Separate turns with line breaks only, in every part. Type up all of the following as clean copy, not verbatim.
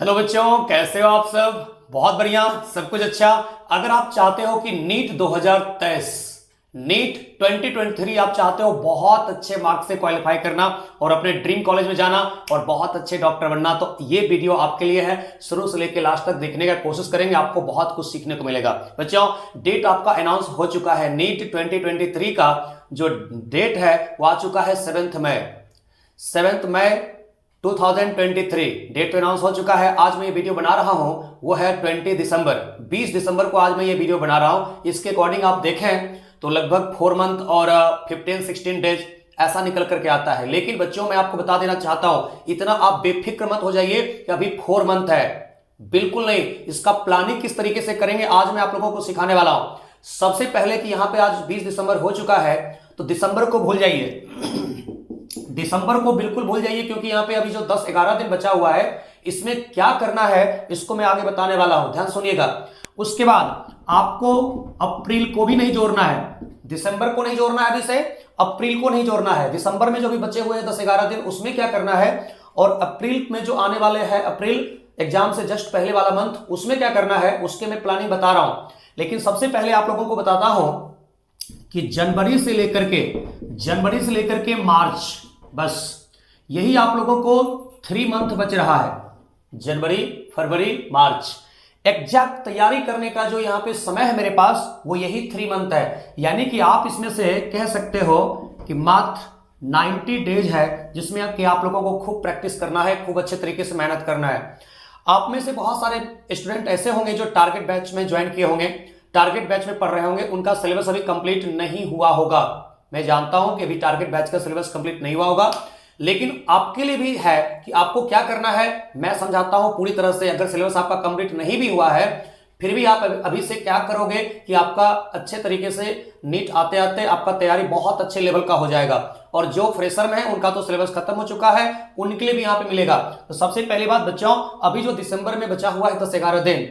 Hello बच्चों, कैसे हो आप सब। बहुत बढ़िया, सब कुछ अच्छा। अगर आप चाहते हो कि नीट 2023 नीट 2023 आप चाहते हो बहुत अच्छे मार्क्स से क्वालिफाई करना और अपने ड्रीम कॉलेज में जाना और बहुत अच्छे डॉक्टर बनना, तो ये वीडियो आपके लिए है। शुरू से लेकर लास्ट तक देखने का कोशिश करेंगे, आपको बहुत कुछ सीखने को मिलेगा। बच्चों, डेट आपका अनाउंस हो चुका है। नीट 2023 का जो डेट है वो आ चुका है 7 मई 2023 डेट तो अनाउंस हो चुका है। आज मैं ये वीडियो बना रहा हूं वो है 20 दिसंबर को आज मैं ये वीडियो बना रहा हूं। इसके अकॉर्डिंग आप देखें तो लगभग 4 मंथ और 15-16 डेज ऐसा निकल करके आता है। लेकिन बच्चों, मैं आपको बता देना चाहता हूं, इतना आप बेफिक्र मत हो जाइए कि अभी 4 मंथ है। बिल्कुल नहीं। इसका प्लानिंग किस तरीके से करेंगे आज मैं आप लोगों को सिखाने वाला हूं। सबसे पहले कि यहां पे आज 20 दिसंबर हो चुका है, तो दिसंबर को भूल जाइए। दिसंबर को बिल्कुल भूल जाइए, क्योंकि यहां पे अभी जो 10-11 दिन बचा हुआ है, इसमें क्या करना है इसको मैं आगे बताने वाला हूं, ध्यान सुनिएगा। उसके बाद आपको अप्रैल को भी नहीं जोड़ना है, दिसंबर को नहीं जोड़ना है, अभी से अप्रैल को नहीं जोड़ना है। दिसंबर में जो भी बचे हुए हैं 10-11 दिन, उसमें क्या करना है, और अप्रैल में जो आने वाले हैं, अप्रैल एग्जाम से जस्ट पहले वाला मंथ, उसमें क्या करना है उसके मैं प्लानिंग बता रहा हूं। लेकिन सबसे पहले आप लोगों को बताता हूं कि जनवरी से लेकर के मार्च, बस यही आप लोगों को 3 मंथ बच रहा है। जनवरी, फरवरी, मार्च, एग्जैक्ट तैयारी करने का जो यहां पे समय है मेरे पास, वो यही 3 मंथ है। यानी कि आप इसमें से कह सकते हो कि मात्र 90 डेज है, जिसमें कि आप लोगों को खूब प्रैक्टिस करना है, खूब अच्छे तरीके से मेहनत करना है। आप में से बहुत सारे स्टूडेंट ऐसे होंगे जो टारगेट बैच में ज्वाइन किए होंगे, टारगेट बैच में पढ़ रहे होंगे, उनका सिलेबस अभी कंप्लीट नहीं हुआ होगा। मैं जानता हूं कि अभी टारगेट बैच का सिलेबस कंप्लीट नहीं हुआ होगा, लेकिन आपके लिए भी है कि आपको क्या करना है, मैं समझाता हूं पूरी तरह से। अगर सिलेबस आपका कंप्लीट नहीं भी हुआ है, फिर भी आप अभी से क्या करोगे कि आपका अच्छे तरीके से नीट आते आते आपका तैयारी बहुत अच्छे लेवल का हो जाएगा। और जो फ्रेशर में है उनका तो सिलेबस खत्म हो चुका है, उनके लिए भी यहां पे मिलेगा। तो सबसे पहली बात बच्चों, अभी जो दिसंबर में बचा हुआ है 10-11 दिन,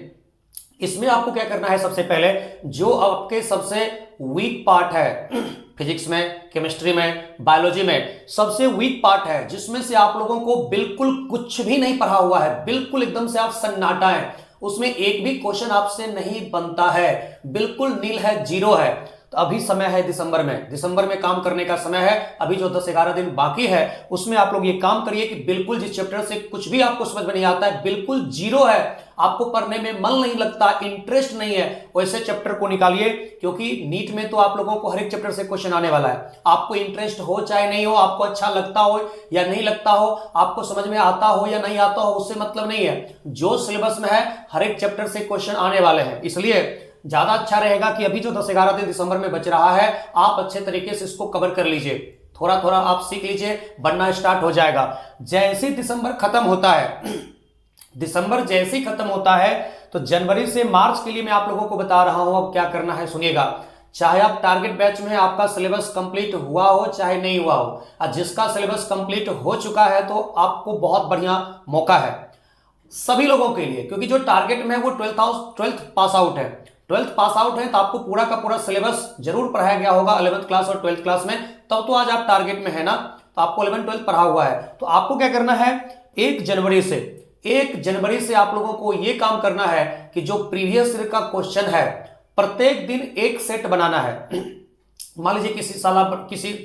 इसमें आपको क्या करना है, सबसे पहले जो आपके सबसे वीक पार्ट है फिजिक्स में, केमिस्ट्री में, बायोलॉजी में, सबसे वीक पार्ट है जिसमें से आप लोगों को बिल्कुल कुछ भी नहीं पढ़ा हुआ है, बिल्कुल एकदम से आप सन्नाटा है, उसमें एक भी क्वेश्चन आपसे नहीं बनता है, बिल्कुल नील है, जीरो है। तो अभी समय है दिसंबर में काम करने का समय है। अभी जो 10-11 दिन बाकी है उसमें आप लोग ये काम करिए कि बिल्कुल जिस चैप्टर से कुछ भी आपको समझ में नहीं आता है, बिल्कुल जीरो है, आपको पढ़ने में मन नहीं लगता, इंटरेस्ट नहीं है, वैसे चैप्टर को निकालिए। क्योंकि नीट में तो आप लोगों को हर एक चैप्टर से क्वेश्चन आने वाला है। आपको इंटरेस्ट हो चाहे नहीं हो, आपको अच्छा लगता हो या नहीं लगता हो, आपको समझ में आता हो या नहीं आता हो, उससे मतलब नहीं है। जो सिलेबस में है हर एक चैप्टर से क्वेश्चन आने वाले हैं, इसलिए ज्यादा अच्छा रहेगा कि अभी जो 10-11 दिन दिसंबर में बच रहा है, आप अच्छे तरीके से इसको कवर कर लीजिए, थोड़ा थोड़ा आप सीख लीजिए, बनना स्टार्ट हो जाएगा। जैसे ही दिसंबर खत्म होता है दिसंबर जैसे ही खत्म होता है, तो जनवरी से मार्च के लिए मैं आप लोगों को बता रहा हूं अब क्या करना है, सुनिएगा। चाहे आप टारगेट बैच में आपका सिलेबस कंप्लीट हुआ हो चाहे नहीं हुआ हो, और जिसका सिलेबस कंप्लीट हो चुका है तो आपको बहुत बढ़िया मौका है सभी लोगों के लिए, क्योंकि जो टारगेट में है वो 12th पास आउट है। 12th पास आउट है तो आपको पूरा का पूरा सिलेबस जरूर पढ़ाया गया होगा 11th क्लास और 12th क्लास में, तब तो आज आप टारगेट में है ना, तो आपको 11-12 पढ़ा हुआ है। तो आपको क्या करना है, 1 जनवरी से आप लोगों को यह काम करना है कि जो प्रीवियस ईयर का क्वेश्चन है, प्रत्येक दिन एक सेट बनाना है। मान लीजिए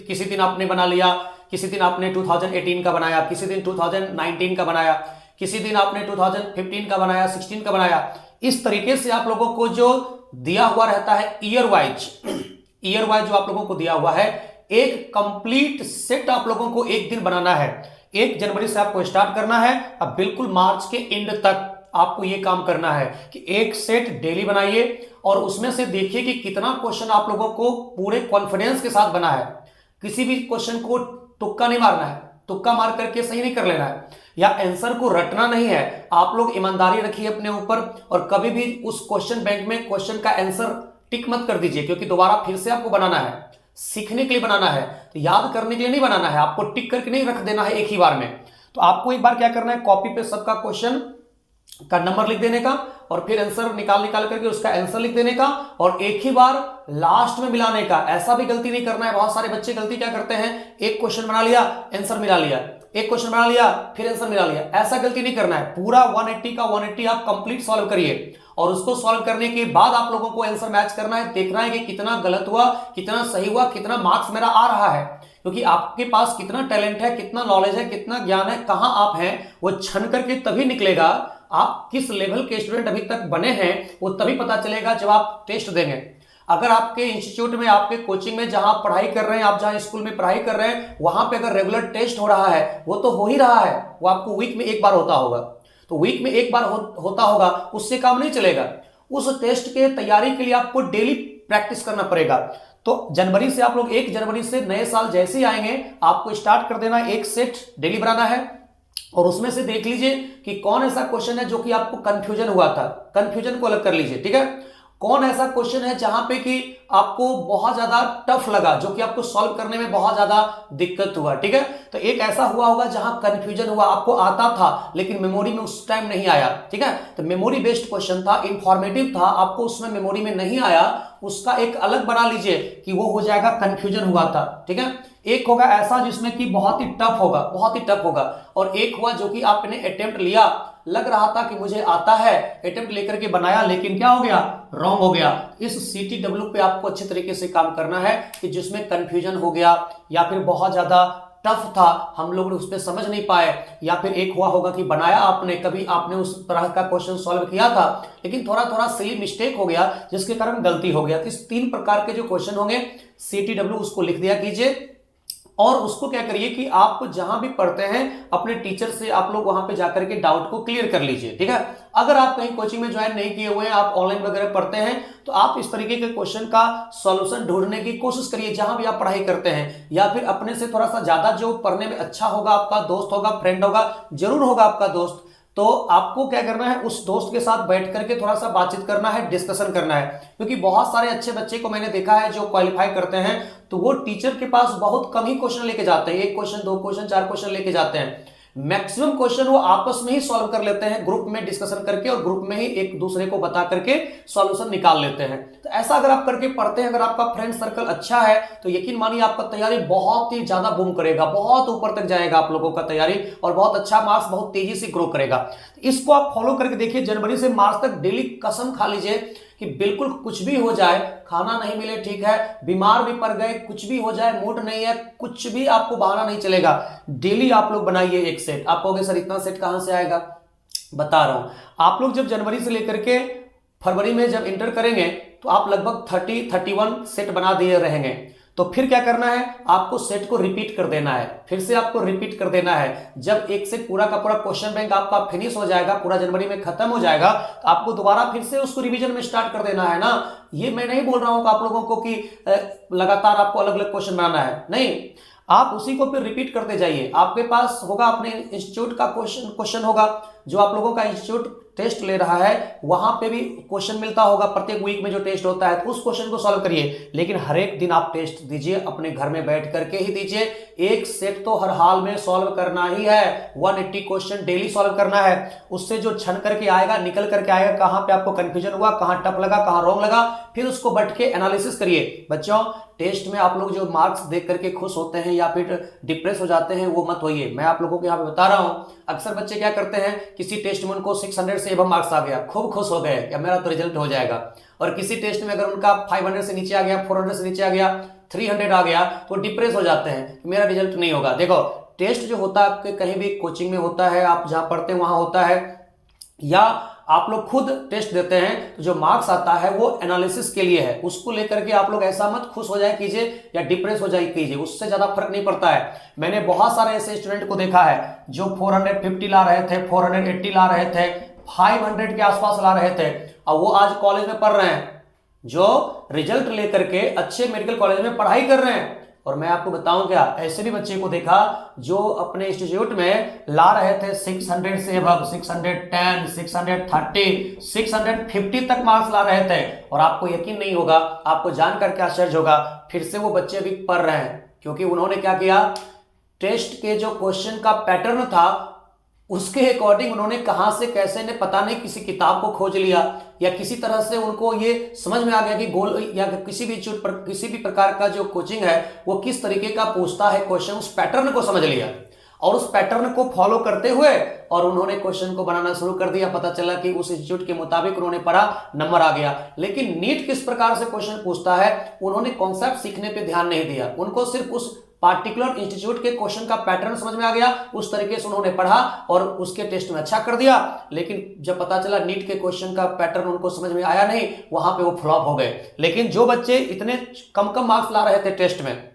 किसी दिन आपने बना लिया, किसी दिन आपने 2018 का बनाया, किसी दिन 2019 का बनाया, किसी दिन आपने 2015 का बनाया, 16 का बनाया। इस तरीके से आप लोगों को जो दिया हुआ रहता है ईयर वाइज जो आप लोगों को दिया हुआ है, एक कंप्लीट सेट आप लोगों को एक दिन बनाना है। 1 जनवरी से आपको स्टार्ट करना है, अब बिल्कुल मार्च के एंड तक आपको यह काम करना है कि एक सेट डेली बनाइए, और उसमें से देखिए कि कितना क्वेश्चन आप लोगों को पूरे कॉन्फिडेंस के साथ बना है। किसी भी क्वेश्चन को तुक्का नहीं मारना है, तुक्का मार करके सही नहीं कर लेना है, या आंसर को रटना नहीं है। आप लोग ईमानदारी रखिए अपने ऊपर, और कभी भी उस क्वेश्चन बैंक में क्वेश्चन का आंसर टिक मत कर दीजिए, क्योंकि दोबारा फिर से आपको बनाना है, सीखने के लिए बनाना है, तो याद करने के लिए नहीं बनाना है, आपको टिक करके नहीं रख देना है एक ही बार में। तो आपको एक बार क्या करना है, कॉपी पे सबका क्वेश्चन का नंबर लिख देने का, और फिर आंसर निकाल करके उसका आंसर लिख देने का, और एक ही बार लास्ट में मिलाने का। ऐसा भी गलती नहीं करना है, बहुत सारे बच्चे गलती क्या करते हैं, एक क्वेश्चन बना लिया, आंसर मिला लिया, एक क्वेश्चन बना लिया फिर आंसर मिला लिया, ऐसा गलती नहीं करना है। पूरा 180 का 180 आप कंप्लीट सॉल्व करिए और उसको सॉल्व करने के बाद आप लोगों को आंसर मैच करना है, देखना है कि कितना गलत हुआ, कितना सही हुआ, कितना मार्क्स मेरा आ रहा है। क्योंकि आपके पास कितना टैलेंट है, कितना नॉलेज है, कितना ज्ञान है, कहां आप हैं, वो छन करके तभी निकलेगा। आप किस लेवल के स्टूडेंट अभी तक बने हैं वो तभी पता चलेगा जब आप टेस्ट देंगे। अगर आपके इंस्टीट्यूट में, आपके कोचिंग में जहां पढ़ाई कर रहे हैं, आप जहां स्कूल में पढ़ाई कर रहे हैं, वहां पे अगर रेगुलर टेस्ट हो रहा है, वो तो हो ही रहा है, वो आपको वीक में एक बार होता होगा, तो वीक में एक बार होता होगा, उससे काम नहीं चलेगा। उस टेस्ट के तैयारी के लिए आपको डेली प्रैक्टिस करना पड़ेगा। तो जनवरी से आप लोग 1 जनवरी से नए साल जैसे ही आएंगे, आपको स्टार्ट कर देना, एक सेट डेली बनाना है और उसमें से देख लीजिए कि कौन ऐसा क्वेश्चन है जो कि आपको कंफ्यूजन हुआ था, कंफ्यूजन को अलग कर लीजिए, ठीक है। कौन ऐसा क्वेश्चन है जहां पे कि आपको बहुत ज्यादा टफ लगा, जो कि आपको सॉल्व करने में बहुत ज्यादा दिक्कत हुआ, ठीक है। तो एक ऐसा हुआ होगा जहां कंफ्यूजन हुआ, आपको आता था लेकिन मेमोरी में उस टाइम नहीं आया, ठीक है। तो मेमोरी बेस्ड क्वेश्चन था, इंफॉर्मेटिव था, आपको उसमें मेमोरी में नहीं आया, उसका एक अलग बना लीजिए कि वो हो जाएगा कंफ्यूजन हुआ था, ठीक है। एक होगा ऐसा जिसमें कि बहुत ही टफ होगा, बहुत ही टफ होगा, और एक हुआ जो कि आपने अटेम्प्ट लिया, लग रहा था कि मुझे आता है, अटेम्प्ट लेकर के बनाया लेकिन क्या हो गया, रॉन्ग हो गया। इस CTW पे आपको अच्छे तरीके से काम करना है कि जिसमें कंफ्यूजन हो गया या फिर बहुत ज्यादा टफ था, हम लोग उस पर समझ नहीं पाए, या फिर एक हुआ होगा कि बनाया आपने, कभी आपने उस तरह का क्वेश्चन सॉल्व किया था लेकिन थोड़ा थोड़ा सिली मिस्टेक हो गया जिसके कारण गलती हो गया। तो इस 3 प्रकार के जो क्वेश्चन होंगे CTW उसको लिख दिया कीजिए और उसको क्या करिए कि आप जहां भी पढ़ते हैं अपने टीचर से आप लोग वहां पे जाकर के डाउट को क्लियर कर लीजिए, ठीक है। अगर आप कहीं कोचिंग में ज्वाइन नहीं किए हुए हैं, आप ऑनलाइन वगैरह पढ़ते हैं, तो आप इस तरीके के क्वेश्चन का सॉल्यूशन ढूंढने की कोशिश करिए जहां भी आप पढ़ाई करते हैं, या फिर अपने से थोड़ा सा ज्यादा जो पढ़ने में अच्छा होगा, आपका दोस्त होगा, फ्रेंड होगा, जरूर होगा आपका दोस्त, तो आपको क्या करना है, उस दोस्त के साथ बैठ करके थोड़ा सा बातचीत करना है, डिस्कशन करना है। क्योंकि बहुत सारे अच्छे बच्चे को मैंने देखा है जो क्वालिफाई करते हैं तो वो टीचर के पास बहुत कम ही क्वेश्चन लेके जाते हैं, 1 क्वेश्चन 2 क्वेश्चन 4 क्वेश्चन लेके जाते हैं। मैक्सिमम क्वेश्चन वो आपस में ही सॉल्व कर लेते हैं, ग्रुप में डिस्कशन करके और ग्रुप में ही एक दूसरे को बता करके सॉल्यूशन निकाल लेते हैं। तो ऐसा अगर आप करके पढ़ते हैं, अगर आपका फ्रेंड सर्कल अच्छा है तो यकीन मानिए आपका तैयारी बहुत ही ज्यादा बूम करेगा, बहुत ऊपर तक जाएगा आप लोगों का तैयारी, और बहुत अच्छा मार्क्स बहुत तेजी से ग्रो करेगा। इसको आप फॉलो करके देखिए, जनवरी से मार्च तक डेली कसम खा लीजिए कि बिल्कुल कुछ भी हो जाए, खाना नहीं मिले ठीक है, बीमार भी पड़ गए, कुछ भी हो जाए, मूड नहीं है, कुछ भी आपको बहाना नहीं चलेगा, डेली आप लोग बनाइए एक सेट। आप कहोगे सर इतना सेट कहां से आएगा, बता रहा हूं। आप लोग जब जनवरी से लेकर के फरवरी में जब इंटर करेंगे तो आप लगभग 30-31 सेट बना दिए रहेंगे। तो फिर क्या करना है, आपको सेट को रिपीट कर देना है, फिर से आपको रिपीट कर देना है। जब एक सेट पूरा का पूरा क्वेश्चन बैंक आपका फिनिश हो जाएगा, पूरा जनवरी में खत्म हो जाएगा, तो आपको दोबारा फिर से उसको रिवीजन में स्टार्ट कर देना है ना। ये मैं नहीं बोल रहा हूं आप लोगों को कि लगातार आपको अलग अलग क्वेश्चन बनाना है, नहीं, आप उसी को फिर रिपीट करते जाइए। आपके पास होगा अपने इंस्टीट्यूट का क्वेश्चन होगा, जो आप लोगों का इंस्टीट्यूट टेस्ट ले रहा है वहां पे भी क्वेश्चन मिलता होगा, प्रत्येक वीक में जो टेस्ट होता है, तो उस क्वेश्चन को सॉल्व करिए। लेकिन हर एक दिन आप टेस्ट दीजिए, अपने घर में बैठ करके ही दीजिए। एक सेट तो हर हाल में सॉल्व करना ही है, 180 क्वेश्चन डेली सॉल्व करना है। उससे जो छन करके आएगा, निकल करके आएगा, कहां पे आपको कंफ्यूजन हुआ, कहां टफ लगा, कहां रॉन्ग लगा, फिर उसको बैठ के एनालिसिस करिए। बच्चों, टेस्ट में आप लोग जो मार्क्स देख करके खुश होते हैं या फिर डिप्रेस हो जाते हैं, वो मत होइए। मैं आप लोगों को यहाँ पे बता रहा हूं, अक्सर बच्चे क्या करते हैं, किसी टेस्ट में उनको 600 से एबव मार्क्स आ गया, खूब खुश हो गए या मेरा तो रिजल्ट हो जाएगा, और किसी टेस्ट में अगर उनका 500 से नीचे आ गया, 400 से नीचे आ गया, 300 आ गया, तो डिप्रेस हो जाते हैं कि मेरा रिजल्ट नहीं होगा। देखो, टेस्ट जो होता है आपके कहीं भी कोचिंग में होता है, आप जहां पढ़ते हैं वहां होता है, या आप लोग खुद टेस्ट देते हैं, तो जो मार्क्स आता है वो एनालिसिस के लिए है। उसको लेकर के आप लोग ऐसा मत खुश हो जाए कीजिए या डिप्रेस हो जाए कीजिए, उससे ज्यादा फर्क नहीं पड़ता है। मैंने बहुत सारे ऐसे स्टूडेंट को देखा है जो 450 ला रहे थे, 480 ला रहे थे, 500 के आसपास ला रहे थे, और वो आज कॉलेज में पढ़ रहे हैं, जो रिजल्ट लेकर के अच्छे मेडिकल कॉलेज में पढ़ाई कर रहे हैं। और मैं आपको बताऊं क्या, ऐसे भी बच्चे को देखा जो अपने इंस्टीट्यूट में ला रहे थे 600 से अब 610, 630, 650 तक मार्क्स ला रहे थे, और आपको यकीन नहीं होगा, आपको जानकर के आश्चर्य होगा, फिर से वो बच्चे भी पढ़ रहे हैं। क्योंकि उन्होंने क्या किया, टेस्ट के जो क्वेश्चन का पैटर्न था उसके अकॉर्डिंग उन्होंने कहां से कैसे ने पता नहीं किसी किताब को खोज लिया, या किसी तरह से उनको ये समझ में आ गया कि गोल या किसी भी किसी भी प्रकार का जो कोचिंग है वो किस तरीके का पूछता है क्वेश्चन, उस पैटर्न को समझ लिया और उस पैटर्न को फॉलो करते हुए और उन्होंने क्वेश्चन को बनाना शुरू कर दिया। पता चला कि उस इंस्टीट्यूट के मुताबिक उन्होंने पढ़ा, नंबर आ गया। लेकिन नीट किस प्रकार से क्वेश्चन पूछता है, उन्होंने कॉन्सेप्ट सीखने पे ध्यान नहीं दिया, उनको सिर्फ उस पार्टिकुलर इंस्टीट्यूट के क्वेश्चन का पैटर्न समझ में आ गया, उस तरीके से उन्होंने पढ़ा और उसके टेस्ट में अच्छा कर दिया। लेकिन जब पता चला नीट के क्वेश्चन का पैटर्न उनको समझ में आया नहीं, वहां पे वो फ्लॉप हो गए। लेकिन जो बच्चे इतने कम कम मार्क्स ला रहे थे टेस्ट में,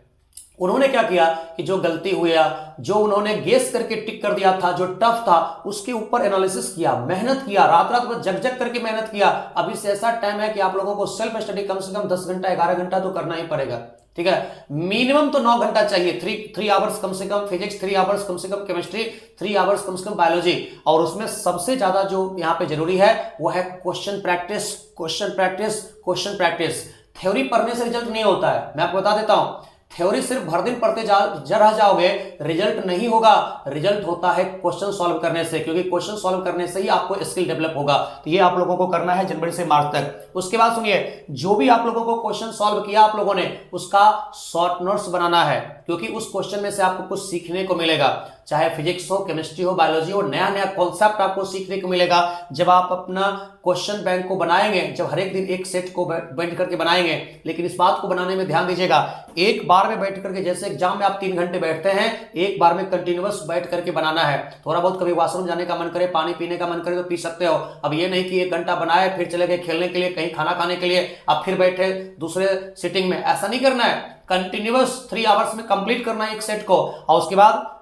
उन्होंने क्या किया कि जो गलती हुई या जो उन्होंने गेस करके टिक कर दिया था, जो टफ था, उसके ऊपर एनालिसिस किया, मेहनत किया, रात रात भर जग जग करके मेहनत किया। अभी से ऐसा टाइम है कि आप लोगों को सेल्फ स्टडी कम से कम 10 घंटा 11 घंटा तो करना ही पड़ेगा, ठीक है। मिनिमम तो 9 घंटा चाहिए, 3 आवर्स कम से कम फिजिक्स, 3 आवर्स कम से कम केमिस्ट्री, 3 आवर्स कम से कम बायोलॉजी। और उसमें सबसे ज्यादा जो यहाँ पे जरूरी है वो है question practice, question practice, question practice. Theory पढ़ने से रिजल्ट नहीं होता है, मैं आपको बता देता हूं। थ्योरी सिर्फ भर दिन पढ़ते रह जाओगे, रिजल्ट नहीं होगा। रिजल्ट होता है क्वेश्चन सॉल्व करने से, क्योंकि क्वेश्चन सॉल्व करने से ही आपको स्किल डेवलप होगा। तो ये आप लोगों को करना है जनवरी से मार्च तक। उसके बाद सुनिए, जो भी आप लोगों को क्वेश्चन सॉल्व किया आप लोगों ने, उसका शॉर्ट नोट्स बनाना है, क्योंकि उस क्वेश्चन में से आपको कुछ सीखने को मिलेगा। चाहे फिजिक्स हो, केमिस्ट्री हो, बायोलॉजी हो, नया नया कॉन्सेप्ट आपको सीखने को मिलेगा जब आप अपना क्वेश्चन बैंक को बनाएंगे, जब हर एक दिन एक सेट को बैठ करके बनाएंगे। लेकिन इस बात को बनाने में ध्यान दीजिएगा, एक बार में बैठ करके, जैसे एग्जाम में आप 3 घंटे बैठते हैं, एक बार में कंटिन्यूअस बैठ करके बनाना है। थोड़ा बहुत कभी वॉशरूम जाने का मन करे, पानी पीने का मन करे तो पी सकते हो। अब ये नहीं कि 1 घंटा बनाए फिर चले गए खेलने के लिए, कहीं खाना खाने के लिए, अब फिर बैठे दूसरे सिटिंग में, ऐसा नहीं करना है। कंटिन्यूअस 3 आवर्स में कंप्लीट करना है एक सेट को। और उसके बाद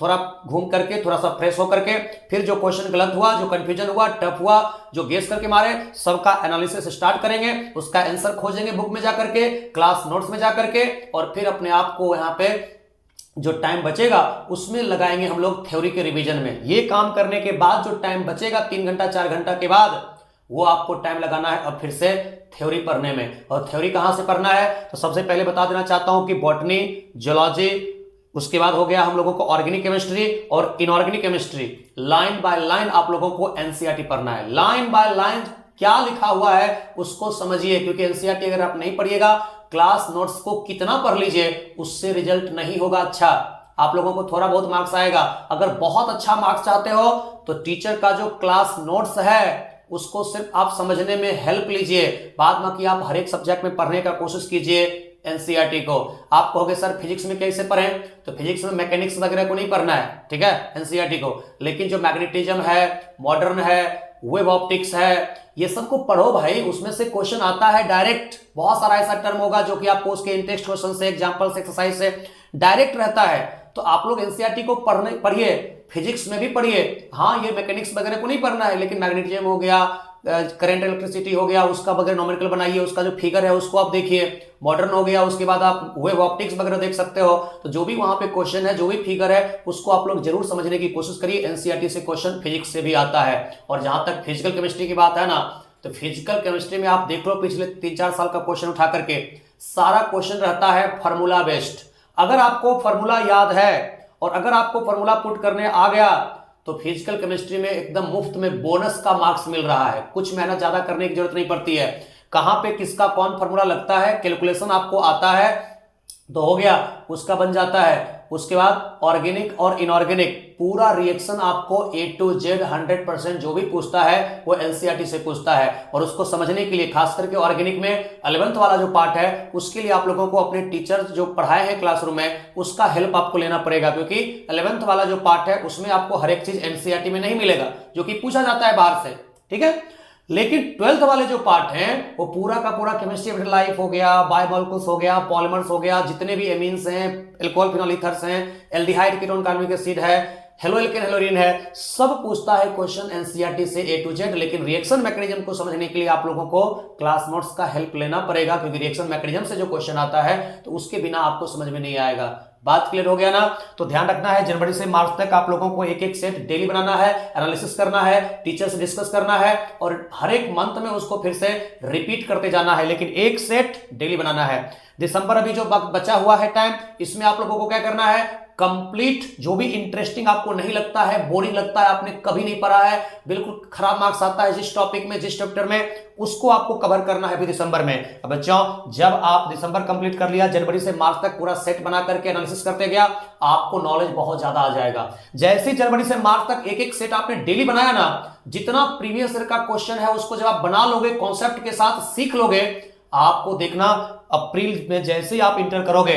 थोड़ा घूम करके, थोड़ा सा फ्रेश होकर के, फिर जो क्वेश्चन गलत हुआ, जो कंफ्यूजन हुआ, टफ हुआ, जो गेस करके मारे, सबका एनालिसिस स्टार्ट करेंगे, उसका आंसर खोजेंगे बुक में जाकर के, क्लास नोट्स में जाकर के, और फिर अपने आप को यहाँ पे जो टाइम बचेगा उसमें लगाएंगे हम लोग थ्योरी के रिवीजन में। ये काम करने के बाद जो टाइम बचेगा 3 घंटा 4 घंटा के बाद, वो आपको टाइम लगाना है अब फिर से थ्योरी पढ़ने में। और थ्योरी कहां से पढ़ना है, तो सबसे पहले बता देना चाहता हूं कि बॉटनी, जियोलॉजी, उसके बाद हो गया हम लोगों को ऑर्गेनिक केमिस्ट्री और inorganic chemistry. Line by line आप लोगों को एनसीईआरटी पढ़ना है। लाइन बाय लाइन क्या लिखा हुआ है उसको समझिए, क्योंकि एनसीईआरटी अगर आप नहीं पढ़िएगा, क्लास नोट्स को कितना पढ़ लीजिए, उससे रिजल्ट नहीं होगा अच्छा। आप लोगों को थोड़ा बहुत मार्क्स आएगा। अगर बहुत अच्छा मार्क्स चाहते हो तो टीचर का जो क्लास नोट्स है उसको सिर्फ आप समझने में हेल्प लीजिए, बाद में कि आप हर एक सब्जेक्ट में पढ़ने का कोशिश कीजिए एनसीईआरटी को। आप कहोगे सर फिजिक्स में कैसे पढ़ें, तो फिजिक्स में मैकेनिक्स वगैरह को नहीं पढ़ना है, ठीक है, एनसीईआरटी को। लेकिन जो मैग्नेटिज्म है, मॉडर्न है, वेब ऑप्टिक्स है, ये सबको पढ़ो भाई, उसमें से क्वेश्चन आता है डायरेक्ट। बहुत सारा ऐसा टर्म होगा जो कि आपको उसके इन टेक्स्ट क्वेश्चन से, एग्जांपल से, एक्सरसाइज से डायरेक्ट रहता है। तो आप लोग एनसीईआरटी को पढ़िए, फिजिक्स में भी पढ़िए। हाँ, ये मैकेनिक्स वगैरह को नहीं पढ़ना है, लेकिन मैग्नेटिज्म हो गया, करंट इलेक्ट्रिसिटी हो गया, उसका वगैरह नॉमेरिकल बनाइए, उसका जो फिगर है उसको आप देखिए। मॉडर्न हो गया, उसके बाद आप वेब ऑप्टिक्स वगैरह देख सकते हो। तो जो भी वहां पे क्वेश्चन है, जो भी फिगर है, उसको आप लोग जरूर समझने की कोशिश करिए। एनसीईआरटी से क्वेश्चन फिजिक्स से भी आता है। और जहां तक फिजिकल केमिस्ट्री की बात है ना, तो फिजिकल केमिस्ट्री में आप देख लो पिछले 3-4 साल का क्वेश्चन उठा करके, सारा क्वेश्चन रहता है फॉर्मूला बेस्ड। अगर आपको फॉर्मूला याद है और अगर आपको फॉर्मूला पुट करने आ गया, तो फिजिकल केमिस्ट्री में एकदम मुफ्त में बोनस का मार्क्स मिल रहा है। कुछ मेहनत ज्यादा करने की जरूरत नहीं पड़ती है। कहां पे किसका कौन फॉर्मूला लगता है, कैलकुलेशन आपको आता है तो हो गया, उसका बन जाता है। उसके बाद ऑर्गेनिक और इनऑर्गेनिक पूरा रिएक्शन आपको A to Z 100% जो भी पूछता है वो एनसीईआरटी से पूछता है। और उसको समझने के लिए खास करके ऑर्गेनिक में 11th वाला जो पार्ट है, उसके लिए आप लोगों को अपने टीचर जो पढ़ाए हैं क्लासरूम में, उसका हेल्प आपको लेना पड़ेगा, क्योंकि 11th वाला जो पार्ट है उसमें आपको हर एक चीज एनसीईआरटी में नहीं मिलेगा, जो कि पूछा जाता है बाहर से, ठीक है। लेकिन 12th वाले जो पार्ट हैं वो पूरा का पूरा केमिस्ट्री ऑफ लाइफ हो गया, बायोमोलिक्यूल्स हो गया, पॉलीमर्स हो गया, जितने भी एमीन्स हैं, एल्कोहल फिनॉल ईथर्स हैं, एल्डिहाइड कीटोन कार्बोनिक एसिड है, हेलोएल्केन हेलोरीन है, सब पूछता है क्वेश्चन एनसीईआरटी से A to Z। लेकिन रिएक्शन मैकेनिज्म को समझने के लिए आप लोगों को क्लास नोट्स का हेल्प लेना पड़ेगा, क्योंकि रिएक्शन मैकेनिज्म से जो क्वेश्चन आता है तो उसके बिना आपको समझ में नहीं आएगा। बात क्लियर हो गया ना। तो ध्यान रखना है, जनवरी से मार्च तक आप लोगों को एक एक सेट डेली बनाना है, एनालिसिस करना है, टीचर से डिस्कस करना है, और हर एक मंथ में उसको फिर से रिपीट करते जाना है, लेकिन एक सेट डेली बनाना है। दिसंबर अभी जो बचा हुआ है टाइम, इसमें आप लोगों को क्या करना है, कंप्लीट जो भी इंटरेस्टिंग आपको नहीं लगता है, बोरिंग लगता है, आपने कभी नहीं पढ़ा है, बिल्कुल खराब मार्क्स आता है जिस टॉपिक में, जिस चैप्टर में, उसको आपको कवर करना है भी दिसंबर में। अब बच्चों जब आप दिसंबर कंप्लीट कर लिया, जनवरी से मार्च तक पूरा सेट बना करके एनालिसिस करते गया, आपको नॉलेज बहुत ज्यादा आ जाएगा। जैसे जनवरी से मार्च तक एक एक सेट आपने डेली बनाया ना, जितना प्रीवियस ईयर का क्वेश्चन है उसको जब आप बना लोगे, कॉन्सेप्ट के साथ सीख लोगे, आपको देखना अप्रैल में जैसे ही आप इंटर करोगे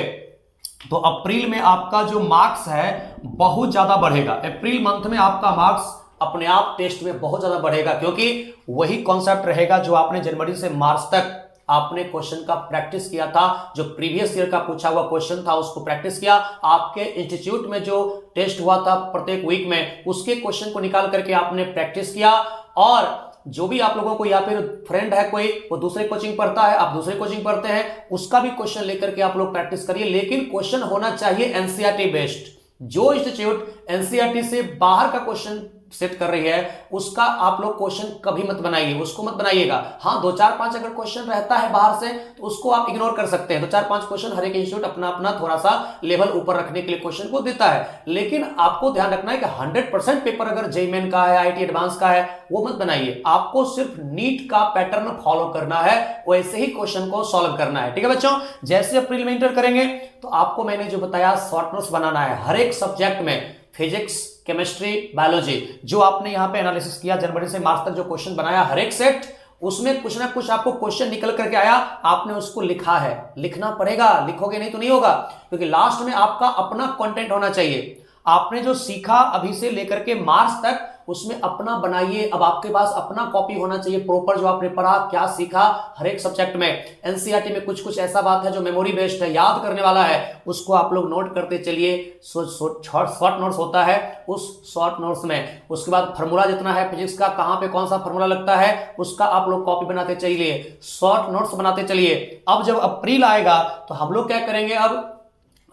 तो अप्रैल में आपका जो मार्क्स है बहुत ज्यादा बढ़ेगा। अप्रैल मंथ में आपका मार्क्स अपने आप टेस्ट में बहुत ज्यादा बढ़ेगा, क्योंकि वही कॉन्सेप्ट रहेगा जो आपने जनवरी से मार्च तक आपने क्वेश्चन का प्रैक्टिस किया था, जो प्रीवियस ईयर का पूछा हुआ क्वेश्चन था उसको प्रैक्टिस किया। आपके इंस्टीट्यूट में जो टेस्ट हुआ था प्रत्येक वीक में, उसके क्वेश्चन को निकाल करके आपने प्रैक्टिस किया। और जो भी आप लोगों को, या फिर फ्रेंड है कोई वो दूसरे कोचिंग पढ़ता है, आप दूसरे कोचिंग पढ़ते हैं, उसका भी क्वेश्चन लेकर के आप लोग प्रैक्टिस करिए। लेकिन क्वेश्चन होना चाहिए एनसीईआरटी बेस्ड। जो इंस्टीट्यूट एनसीईआरटी से बाहर का क्वेश्चन सेट कर रही है उसका आप लोग क्वेश्चन कभी मत बनाइए, उसको मत बनाइएगा। हाँ, 2-4-5 अगर क्वेश्चन रहता है बाहर से तो उसको आप इग्नोर कर सकते हैं। 2-4-5 क्वेश्चन हर एक इंस्टीट्यूट अपना अपना थोड़ा सा लेवल ऊपर रखने के लिए क्वेश्चन को देता है, लेकिन आपको ध्यान रखना है कि 100% पेपर अगर जेईई मेन का है, आईआईटी एडवांस का है, वो मत बनाइए। आपको सिर्फ नीट का पैटर्न फॉलो करना है, वैसे ही क्वेश्चन को सॉल्व करना है। ठीक है बच्चों, जैसे अप्रैल में इंटर करेंगे तो आपको मैंने जो बताया शॉर्ट नोट्स बनाना है हर एक सब्जेक्ट में, फिजिक्स, केमिस्ट्री, बायोलॉजी, जो आपने यहां पे एनालिसिस किया जनवरी से मार्च तक जो क्वेश्चन बनाया हर एक सेट, उसमें कुछ ना कुछ आपको क्वेश्चन निकल करके आया, आपने उसको लिखा है। लिखना पड़ेगा, लिखोगे नहीं तो नहीं होगा, क्योंकि लास्ट में आपका अपना कंटेंट होना चाहिए। आपने जो सीखा अभी से लेकर के मार्च तक, उसमें अपना बनाइए। अब आपके पास अपना कॉपी होना चाहिए प्रॉपर, जो आपने पढ़ा, क्या सीखा हर एक सब्जेक्ट में। एनसीईआरटी में कुछ कुछ ऐसा बात है जो मेमोरी बेस्ड है, याद करने वाला है, उसको आप लोग नोट करते चलिए। शॉर्ट नोट्स होता है, उस शॉर्ट नोट्स में उसके बाद फार्मूला जितना है फिजिक्स का, कहां पे कौन सा फार्मूला लगता है, उसका आप लोग कॉपी बनाते चलिए, शॉर्ट नोट्स बनाते चलिए। अब जब अप्रैल आएगा तो हम लोग क्या करेंगे, अब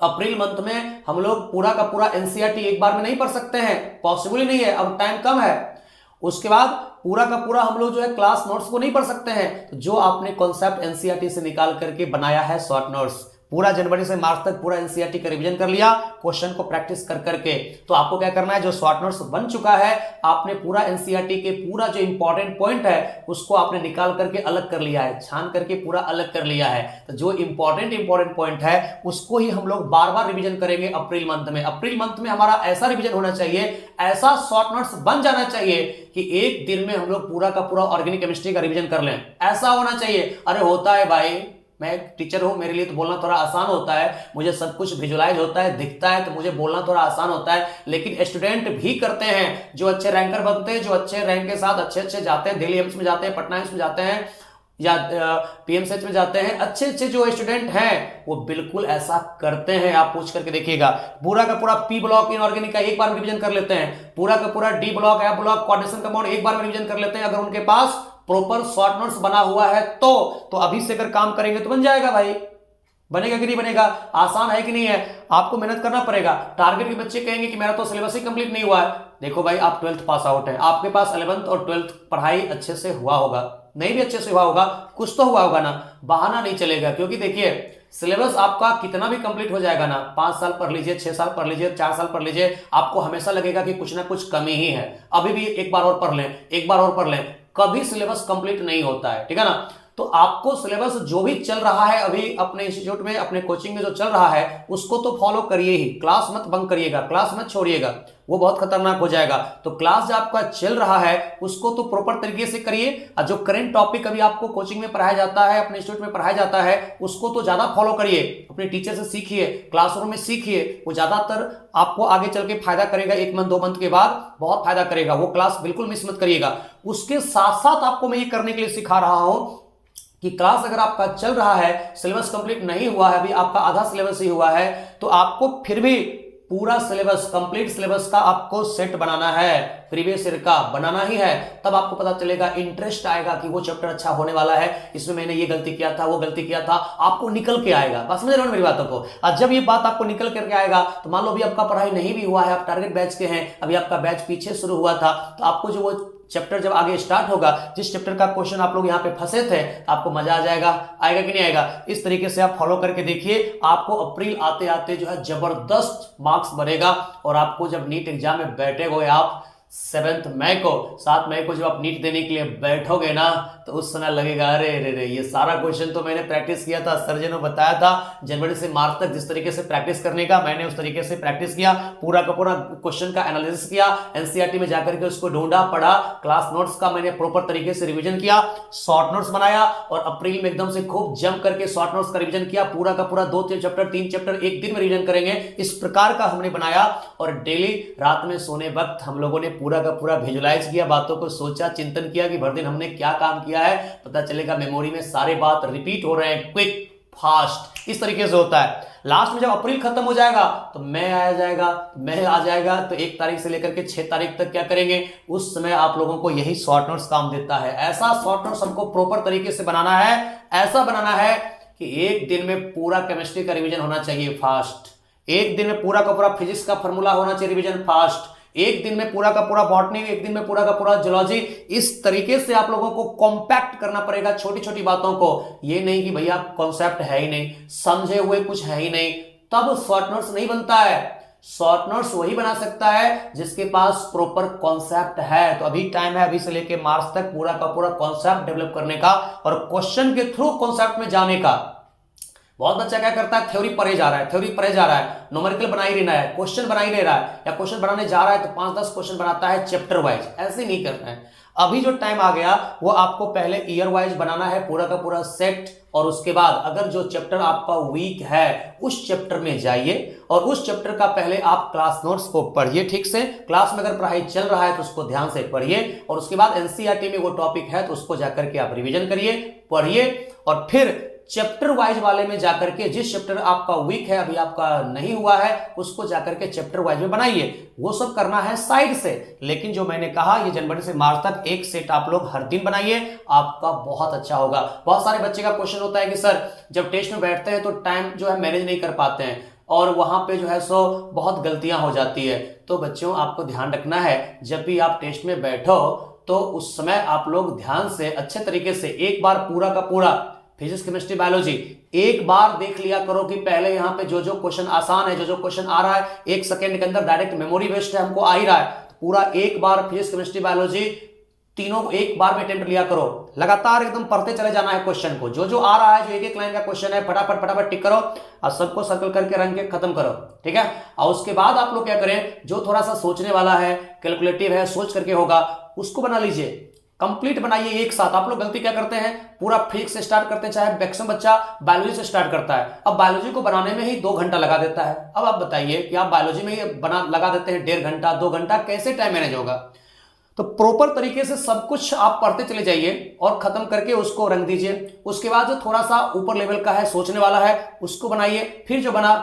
अप्रैल मंथ में हम लोग पूरा का पूरा एनसीईआरटी एक बार में नहीं पढ़ सकते हैं, पॉसिबल ही नहीं है, अब टाइम कम है। उसके बाद पूरा का पूरा हम लोग जो है क्लास नोट्स को नहीं पढ़ सकते हैं, तो जो आपने कॉन्सेप्ट एनसीईआरटी से निकाल करके बनाया है शॉर्ट नोट्स, पूरा जनवरी से मार्च तक पूरा एनसीईआरटी का रिवीजन कर लिया, क्वेश्चन को प्रैक्टिस कर करके, तो आपको क्या करना है, जो शॉर्ट नोट्स बन चुका है, आपने पूरा एनसीईआरटी के पूरा जो इंपॉर्टेंट पॉइंट है उसको आपने निकाल करके अलग कर लिया है, छान करके पूरा अलग कर लिया है। तो जो इंपॉर्टेंट पॉइंट है उसको ही हम लोग बार बार रिवीजन करेंगे अप्रैल मंथ में। अप्रैल मंथ में हमारा ऐसा रिवीजन होना चाहिए, ऐसा शॉर्ट नोट्स बन जाना चाहिए कि एक दिन में हम लोग पूरा का पूरा ऑर्गेनिक केमिस्ट्री का रिवीजन कर लें, ऐसा होना चाहिए। अरे होता है भाई, मैं एक टीचर हूं, मेरे लिए तो बोलना थोड़ा आसान होता है, मुझे सब कुछ विजुलाइज होता है, दिखता है, तो मुझे बोलना थोड़ा आसान होता है। लेकिन स्टूडेंट भी करते हैं, जो अच्छे रैंकर बनते हैं, जो अच्छे रैंक के साथ अच्छे जाते हैं, दिल्ली एम्स में जाते हैं, पटना एम्स में जाते हैं, या पीएमसीएच में जाते हैं, अच्छे जो स्टूडेंट हैं वो बिल्कुल ऐसा करते हैं। आप पूछ करके देखिएगा, पूरा का पूरा पी ब्लॉक इनऑर्गेनिक का एक बार में रिवीजन कर लेते हैं, पूरा का पूरा D block, F block, coordination compound एक बार में रिवीजन कर लेते हैं। अगर उनके पास प्रॉपर शॉर्ट नोट्स बना हुआ है तो अभी से अगर काम करेंगे तो बन जाएगा भाई। बनेगा कि नहीं बनेगा, आसान है कि नहीं है, आपको मेहनत करना पड़ेगा। टारगेट के बच्चे कहेंगे कि मेरा तो सिलेबस ही कंप्लीट नहीं हुआ है। देखो भाई, आप 12th पास आउट है, आपके पास 11th और 12th पढ़ाई अच्छे से हुआ होगा, नहीं भी अच्छे से हुआ होगा, कुछ तो हुआ होगा ना, बहाना नहीं चलेगा। क्योंकि देखिए, सिलेबस आपका कितना भी कंप्लीट हो जाएगा ना, 5 साल पढ़ लीजिए, 6 साल पढ़ लीजिए, 4 साल पढ़ लीजिए, आपको हमेशा लगेगा कि कुछ ना कुछ कमी ही है। अभी भी एक बार और पढ़ लें, एक बार और पढ़ लें, कभी सिलेबस कंप्लीट नहीं होता है, ठीक है ना। तो आपको सिलेबस जो भी चल रहा है अभी अपने इंस्टीट्यूट में, अपने कोचिंग में जो चल रहा है, उसको तो फॉलो करिए ही। क्लास मत बंक करिएगा, क्लास मत छोड़िएगा, वो बहुत खतरनाक हो जाएगा। तो क्लास जो आपका चल रहा है उसको तो प्रॉपर तरीके से करिए, और जो करंट टॉपिक अभी आपको कोचिंग में पढ़ाया जाता है, अपने इंस्टीट्यूट में पढ़ाया जाता है, उसको तो ज्यादा फॉलो करिए, अपने टीचर से सीखिए, क्लासरूम में सीखिए, वो ज्यादातर आपको आगे चल के फायदा करेगा। 1 मंथ 2 मंथ के बाद बहुत फायदा करेगा, वो क्लास बिल्कुल मिस मत करिएगा। उसके साथ साथ आपको मैं ये करने के लिए सिखा रहा हूं कि क्लास अगर आपका चल रहा है, सिलेबस कंप्लीट नहीं हुआ है, अभी आपका आधा सिलेबस ही हुआ है, तो आपको फिर भी पूरा सिलेबस, कंप्लीट सिलेबस का आपको सेट बनाना है, प्रीवियस ईयर का बनाना ही है। तब आपको पता चलेगा, इंटरेस्ट आएगा कि वो चैप्टर अच्छा होने वाला है, इसमें मैंने ये गलती किया था, वो गलती किया था, आपको निकल के आएगा। बस समझ रहे हो मेरी बातों को। और जब ये बात आपको निकल करके आएगा, तो मान लो अभी आपका पढ़ाई नहीं भी हुआ है, आप टारगेट बैच के हैं, अभी आपका बैच पीछे शुरू हुआ था, तो आपको जो वो चैप्टर जब आगे स्टार्ट होगा, जिस चैप्टर का क्वेश्चन आप लोग यहाँ पे फंसे थे, आपको मजा आ जाएगा। आएगा कि नहीं आएगा? इस तरीके से आप फॉलो करके देखिए, आपको अप्रैल आते आते जो है जबरदस्त मार्क्स बनेगा। और आपको जब नीट एग्जाम में बैठे आप 7 मई को जब आप नीट देने के लिए बैठोगे ना, तो उस समय लगेगा अरे रे रे, ये सारा क्वेश्चन तो मैंने प्रैक्टिस किया था, सर जी ने बताया था जनवरी से मार्च तक जिस तरीके से प्रैक्टिस करने का, मैंने उस तरीके से प्रैक्टिस किया, पूरा का पूरा क्वेश्चन का एनालिसिस किया, एनसीईआरटी में जाकर के उसको ढूंढा, पढ़ा, क्लास नोट्स का मैंने प्रॉपर तरीके से रिवीजन किया, शॉर्ट नोट्स बनाया और अप्रैल में एकदम से खूब जम करके शॉर्ट नोट्स का रिवीजन किया, पूरा का पूरा 2-3 चैप्टर 3 चैप्टर एक दिन में रिवीजन करेंगे, इस प्रकार का हमने बनाया। और डेली रात में सोने वक्त हम लोगों ने पूरा का पूरा विजुलाइज किया, बातों को सोचा, चिंतन किया कि भर दिन हमने क्या काम किया है, पता चलेगा मेमोरी में सारे बात रिपीट हो रहे हैं, क्विक फास्ट, इस तरीके से होता है। लास्ट में जब अप्रैल खत्म हो जाएगा तो मई आ जाएगा, तो 1 तारीख से लेकर के 6 तारीख तक क्या करेंगे, उस समय आप लोगों को यही शॉर्ट नोट्स काम देता है। ऐसा शॉर्ट नोट्स हमको प्रॉपर तरीके से बनाना है, ऐसा बनाना है कि एक दिन में पूरा केमिस्ट्री का रिवीजन होना चाहिए फास्ट, एक दिन में पूरा का पूरा फिजिक्स का फॉर्मूला होना चाहिए रिवीजन फास्ट, एक दिन में पूरा का पूरा बॉटनी, एक दिन में पूरा का पूरा जूलॉजी। इस तरीके से आप लोगों को कॉम्पैक्ट करना पड़ेगा छोटी छोटी बातों को। ये नहीं कि भैया कॉन्सेप्ट है ही नहीं, समझे हुए कुछ है ही नहीं, तब शॉर्ट नोट्स नहीं बनता है। शॉर्ट नोट्स वही बना सकता है जिसके पास प्रॉपर कॉन्सेप्ट है। तो अभी टाइम है, अभी से लेके मार्च तक पूरा का पूरा कॉन्सेप्ट डेवलप करने का और क्वेश्चन के थ्रू कॉन्सेप्ट में जाने का। बहुत बच्चा क्या करता है, थ्योरी पढ़े जा रहा है, न्यूमेरिकल बना ही रहना है, क्वेश्चन बना ही ले रहा है, या क्वेश्चन बनाने जा रहा है तो 5-10 क्वेश्चन बनाता है चैप्टर वाइज। ऐसे नहीं करना है। अभी जो टाइम आ गया वो आपको पहले ईयर वाइज बनाना है पूरा का पूरा सेट, और उसके बाद अगर जो चैप्टर आपका वीक है उस चैप्टर में जाइए और उस चैप्टर का पहले आप क्लास नोट्स को पढ़िए ठीक से, क्लास में अगर पढ़ाई चल रहा है तो उसको ध्यान से पढ़िए, और उसके बाद एनसीईआरटी में वो टॉपिक है तो उसको जाकर के आप रिवीजन करिए, पढ़िए, और फिर चैप्टर वाइज वाले में जाकर के जिस चैप्टर आपका वीक है, अभी आपका नहीं हुआ है, उसको जाकर के चैप्टर वाइज में बनाइए। वो सब करना है साइड से, लेकिन जो मैंने कहा ये जनवरी से मार्च तक एक सेट आप लोग हर दिन बनाइए, आपका बहुत अच्छा होगा। बहुत सारे बच्चे का क्वेश्चन होता है कि सर जब टेस्ट में बैठते हैं तो टाइम जो है मैनेज नहीं कर पाते हैं और वहां पे जो है सो बहुत गलतियां हो जाती है। तो बच्चों आपको ध्यान रखना है, जब भी आप टेस्ट में बैठो तो उस समय आप लोग ध्यान से अच्छे तरीके से एक बार पूरा का पूरा फिजिक्स केमिस्ट्री बायोलॉजी एक बार देख लिया करो कि पहले यहाँ पे जो जो क्वेश्चन आसान है, जो जो क्वेश्चन आ रहा है 1 सेकंड के अंदर डायरेक्ट मेमोरी बेस्ड है, हमको आ ही रहा है, तो पूरा एक बार फिजिक्स केमिस्ट्री बायोलॉजी तीनों एक बार में अटेम्प्ट लिया करो। लगातार एकदम पढ़ते चले जाना है क्वेश्चन को, जो जो आ रहा है, जो एक एक लाइन का क्वेश्चन है फटाफट फटाफट टिक करो और सबको सर्कल करके रंग के खत्म करो, ठीक है। और उसके बाद आप लोग क्या करें, जो थोड़ा सा सोचने वाला है, कैलकुलेटिव है, सोच करके होगा, उसको बना लीजिए, कंप्लीट बनाइए एक साथ। आप लोग गलती क्या करते हैं, पूरा फिजिक्स से स्टार्ट करते हैं, चाहे मैक्सिमम बच्चा बायोलॉजी से स्टार्ट करता है, अब बायोलॉजी को बनाने में ही 2 घंटा लगा देता है। अब आप बताइए कि आप बायोलॉजी में ही लगा देते हैं 1.5 घंटा 2 घंटा, कैसे टाइम मैनेज होगा। तो प्रॉपर तरीके से सब कुछ आप पढ़ते चले जाइए और खत्म करके उसको रंग दीजिए। उसके बाद जो थोड़ा सा ऊपर लेवल का है, सोचने वाला है, उसको बनाइए, फिर जो बना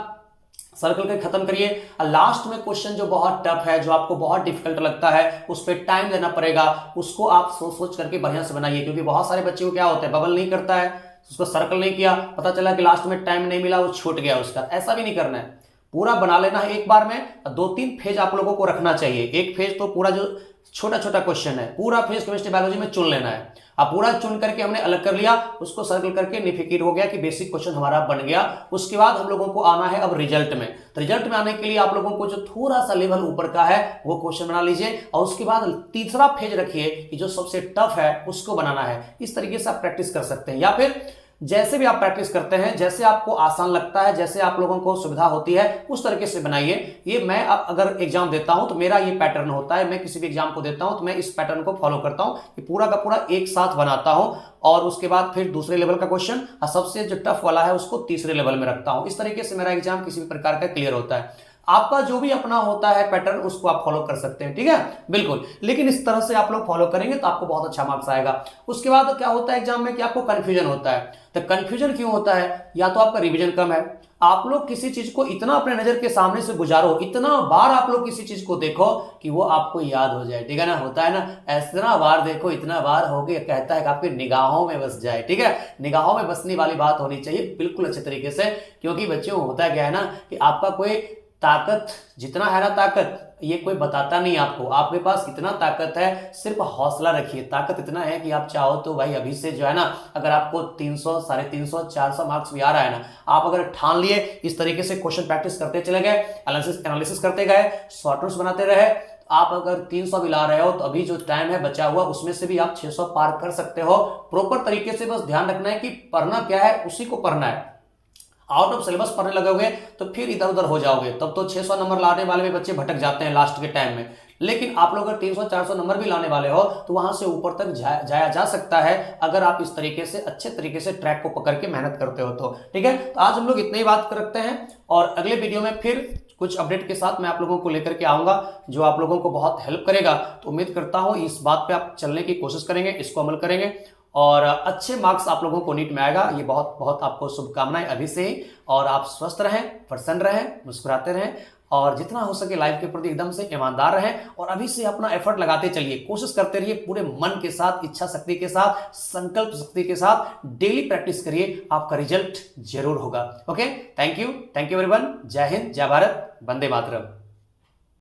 सर्कल के खत्म करिए। और लास्ट में क्वेश्चन जो बहुत टफ है, जो आपको बहुत डिफिकल्ट लगता है, उस पर टाइम देना पड़ेगा, उसको आप सोच सोच करके बढ़िया से बनाइए। क्योंकि बहुत सारे बच्चे को क्या होता है, बबल नहीं करता है, उसको सर्कल नहीं किया, पता चला कि लास्ट में टाइम नहीं मिला, वो छूट गया उसका। ऐसा भी नहीं करना है, पूरा बना लेना है एक बार में। 2-3 फेज आप लोगों को रखना चाहिए। एक फेज तो पूरा जो छोटा छोटा क्वेश्चन है पूरा फिजिक्स केमिस्ट्री बायोलॉजी में चुन लेना है। अब पूरा चुन करके हमने अलग कर लिया, उसको सर्कल करके निफिकिर हो गया कि बेसिक क्वेश्चन हमारा बन गया। उसके बाद हम लोगों को आना है अब रिजल्ट में। तो रिजल्ट में आने के लिए आप लोगों को जो थोड़ा सा लेवल ऊपर का है वो क्वेश्चन बना लीजिए, और उसके बाद तीसरा फेज रखिए कि जो सबसे टफ है उसको बनाना है। इस तरीके से आप प्रैक्टिस कर सकते हैं, या फिर जैसे भी आप प्रैक्टिस करते हैं, जैसे आपको आसान लगता है, जैसे आप लोगों को सुविधा होती है, उस तरीके से बनाइए। ये मैं अगर एग्जाम देता हूं तो मेरा ये पैटर्न होता है, मैं किसी भी एग्जाम को देता हूं तो मैं इस पैटर्न को फॉलो करता हूं कि पूरा का पूरा एक साथ बनाता हूं, और उसके बाद फिर दूसरे लेवल का क्वेश्चन और सबसे जो टफ वाला है उसको तीसरे लेवल में रखता हूं। इस तरीके से मेरा एग्जाम किसी भी प्रकार का क्लियर होता है। आपका जो भी अपना होता है पैटर्न, उसको आप फॉलो कर सकते हैं, ठीक है, बिल्कुल। लेकिन इस तरह से आप लोग फॉलो करेंगे तो आपको बहुत अच्छा मार्क्स आएगा। उसके बाद क्या होता है एग्जाम में कि आपको कंफ्यूजन होता है। तो कंफ्यूजन क्यों होता है, या तो आपका रिवीजन कम है, आप लोग किसी चीज को इतना अपने नजर के सामने से गुजारो, इतना बार आप लोग किसी चीज को देखो कि वो आपको याद हो जाए, ठीक है ना। होता है ना, इतना बार देखो, इतना बार हो गया, कहता है कि आपकी निगाहों में बस जाए, ठीक है। निगाहों में बसने वाली बात होनी चाहिए बिल्कुल अच्छे तरीके से। क्योंकि बच्चों होता क्या है ना कि आपका कोई ताकत जितना है ना, ताकत ये कोई बताता नहीं आपको। आपके पास इतना ताकत है, सिर्फ हौसला रखिए। ताकत इतना है कि आप चाहो तो भाई अभी से जो है ना, अगर आपको 300, 350, 400 मार्क्स भी आ रहा है ना, आप अगर ठान लिए, इस तरीके से क्वेश्चन प्रैक्टिस करते चले गए, एनालिसिस करते गए, शॉर्ट नोट्स बनाते रहे, आप अगर 300 भी ला रहे हो तो अभी जो टाइम है बचा हुआ, उसमें से भी आप 600 पार कर सकते हो। प्रॉपर तरीके से बस ध्यान रखना है कि पढ़ना क्या है, उसी को पढ़ना है। आउट ऑफ सिलेबस पढ़ने लगोगे तो फिर इधर उधर हो जाओगे, तब तो 600 नंबर लाने वाले भी बच्चे भटक जाते हैं लास्ट के टाइम में। लेकिन आप लोग अगर 300-400 नंबर भी लाने वाले हो तो वहां से ऊपर तक जाया जा सकता है, अगर आप इस तरीके से अच्छे तरीके से ट्रैक को पकड़ के मेहनत करते हो तो। ठीक है, तो आज हम लोग इतनी ही बात रखते हैं, और अगले वीडियो में फिर कुछ अपडेट के साथ मैं आप लोगों को लेकर के आऊंगा, जो आप लोगों को बहुत हेल्प करेगा। तो उम्मीद करता हूं इस बात पे आप चलने की कोशिश करेंगे, इसको अमल करेंगे, और अच्छे मार्क्स आप लोगों को नीट में आएगा। ये बहुत बहुत आपको शुभकामनाएं अभी से ही। और आप स्वस्थ रहें, प्रसन्न रहें, मुस्कुराते रहें, और जितना हो सके लाइफ के प्रति एकदम से ईमानदार रहें, और अभी से अपना एफर्ट लगाते चलिए, कोशिश करते रहिए पूरे मन के साथ, इच्छा शक्ति के साथ, संकल्प शक्ति के साथ। डेली प्रैक्टिस करिए, आपका रिजल्ट जरूर होगा। Okay, thank you everyone. जय हिंद, जय भारत, वंदे मातरम।